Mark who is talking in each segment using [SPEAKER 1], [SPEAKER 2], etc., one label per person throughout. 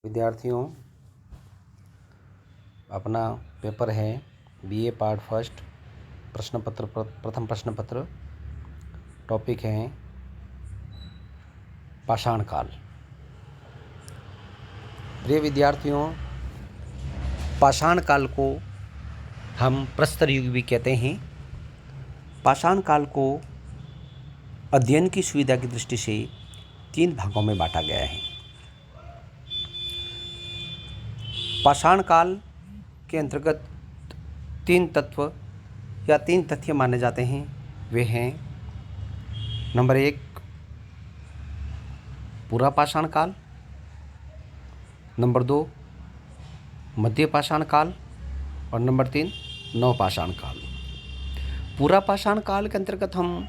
[SPEAKER 1] विद्यार्थियों, अपना पेपर है बीए पार्ट फर्स्ट प्रथम प्रश्न पत्र। टॉपिक है पाषाण काल। प्रिय विद्यार्थियों, पाषाण काल को हम प्रस्तर युग भी कहते हैं। पाषाण काल को अध्ययन की सुविधा की दृष्टि से 3 भागों में बांटा गया है। पाषाण काल के अंतर्गत 3 तत्व या 3 तथ्य माने जाते हैं। वे हैं नंबर 1 पूरा पाषाण काल, नंबर 2 मध्य पाषाण काल और नंबर 3 नव पाषाण काल। पूरा पाषाण काल के अंतर्गत हम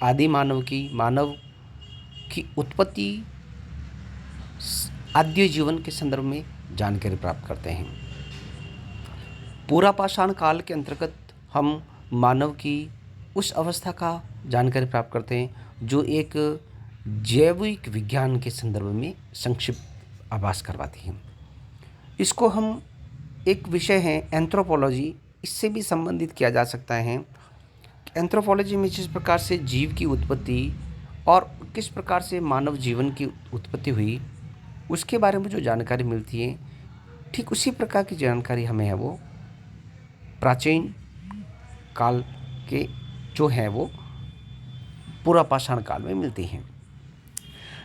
[SPEAKER 1] आदि मानव की उत्पत्ति, आद्य जीवन के संदर्भ में जानकारी प्राप्त करते हैं। पूरा पाषाण काल के अंतर्गत हम मानव की उस अवस्था का जानकारी प्राप्त करते हैं जो एक जैविक विज्ञान के संदर्भ में संक्षिप्त आभास करवाती है। इसको हम एक विषय है एंथ्रोपोलॉजी, इससे भी संबंधित किया जा सकता है। एंथ्रोपोलॉजी में जिस प्रकार से जीव की उत्पत्ति और किस प्रकार से मानव जीवन की उत्पत्ति हुई, उसके बारे में जो जानकारी मिलती है, ठीक उसी प्रकार की जानकारी हमें है वो प्राचीन काल के जो है वो पूरा पाषाण काल में मिलती हैं।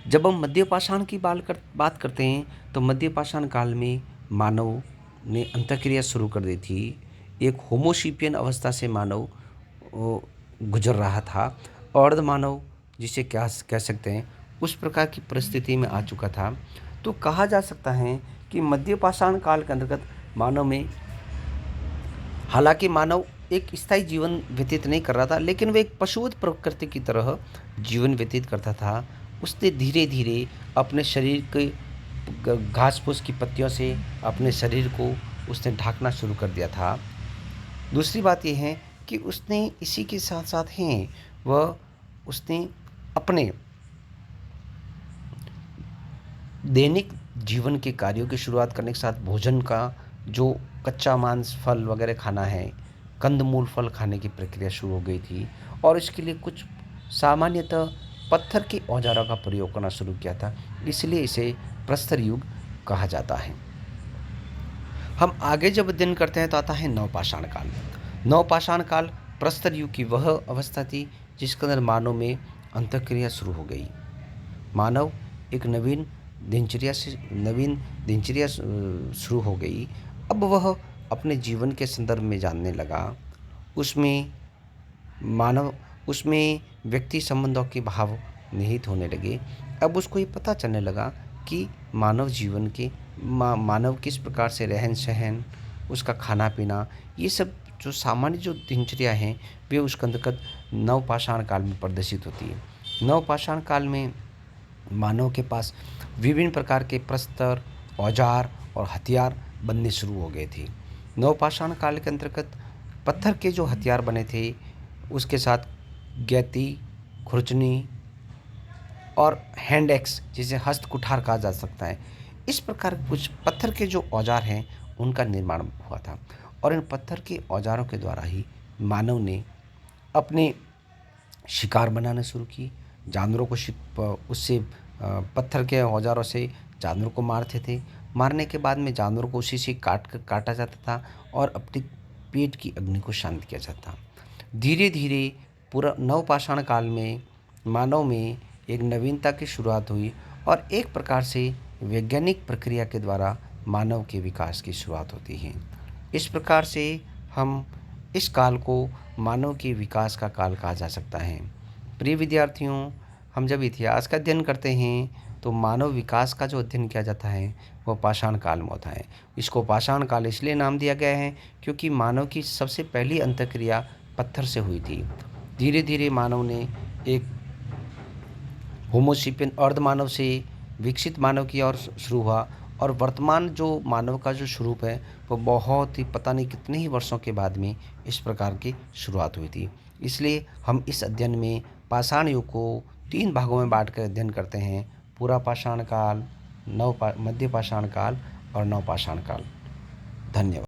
[SPEAKER 1] जब हम मध्य पाषाण की बात करते हैं तो मध्य पाषाण काल में मानव ने अंतःक्रिया शुरू कर दी थी। एक होमोसेपियन अवस्था से मानव गुजर रहा था। अर्ध मानव जिसे क्या कह सकते हैं, उस प्रकार की परिस्थिति में आ चुका था। तो कहा जा सकता है कि मध्य पाषाण काल के अंतर्गत मानव में, हालांकि मानव एक स्थायी जीवन व्यतीत नहीं कर रहा था, लेकिन वह एक पशुवत प्रकृति की तरह जीवन व्यतीत करता था। उसने धीरे धीरे अपने शरीर के घास फूस की पत्तियों से अपने शरीर को उसने ढांकना शुरू कर दिया था। दूसरी बात यह है कि उसने इसी के साथ साथ हैं उसने अपने दैनिक जीवन के कार्यों की शुरुआत करने के साथ भोजन का जो कच्चा मांस, फल वगैरह खाना है, कंदमूल फल खाने की प्रक्रिया शुरू हो गई थी। और इसके लिए कुछ सामान्यतः पत्थर के औजारों का प्रयोग करना शुरू किया था, इसलिए इसे प्रस्तर युग कहा जाता है। हम आगे जब अध्ययन करते हैं तो आता है नवपाषाण काल। नवपाषाण काल प्रस्तर युग की वह अवस्था थी जिसके अंदर मानव में अंतःक्रिया शुरू हो गई। मानव एक नवीन दिनचर्या शुरू हो गई। अब वह अपने जीवन के संदर्भ में जानने लगा। उसमें व्यक्ति संबंधों के भाव निहित होने लगे। अब उसको ये पता चलने लगा कि मानव जीवन के मानव किस प्रकार से रहन सहन, उसका खाना पीना, ये सब जो सामान्य जो दिनचर्या हैं वे उसके अंतर्गत नवपाषाण काल में प्रदर्शित होती है। नवपाषाण काल में मानव के पास विभिन्न प्रकार के प्रस्तर, औजार और हथियार बनने शुरू हो गए थे। नवपाषाण काल के अंतर्गत पत्थर के जो हथियार बने थे, उसके साथ गैती, खुरचनी और हैंड एक्स, जिसे हस्त कुठार कहा जा सकता है, इस प्रकार कुछ पत्थर के जो औजार हैं उनका निर्माण हुआ था। और इन पत्थर के औजारों के द्वारा ही मानव ने अपने शिकार बनाना शुरू की। जानवरों को उससे पत्थर के औजारों से जानवरों को मारते थे। मारने के बाद में जानवरों को उसी से काटा जाता था और अपने पेट की अग्नि को शांत किया जाता। धीरे धीरे पूरा नवपाषाण काल में मानव में एक नवीनता की शुरुआत हुई और एक प्रकार से वैज्ञानिक प्रक्रिया के द्वारा मानव के विकास की शुरुआत होती है। इस प्रकार से हम इस काल को मानव के विकास का काल कहा जा सकता है। प्रिय विद्यार्थियों, हम जब इतिहास का अध्ययन करते हैं तो मानव विकास का जो अध्ययन किया जाता है वह पाषाण काल में होता है। इसको पाषाण काल इसलिए नाम दिया गया है क्योंकि मानव की सबसे पहली अंतःक्रिया पत्थर से हुई थी। धीरे धीरे मानव ने एक होमोसेपियन अर्ध मानव से विकसित मानव की ओर शुरू हुआ और वर्तमान जो मानव का जो स्वरूप है वो बहुत ही पता नहीं कितने ही वर्षों के बाद में इस प्रकार की शुरुआत हुई थी। इसलिए हम इस अध्ययन में पाषाण युग को 3 भागों में बांट कर अध्ययन करते हैं। पूरा पाषाण काल, मध्य पाषाण काल और नवपाषाण काल। धन्यवाद।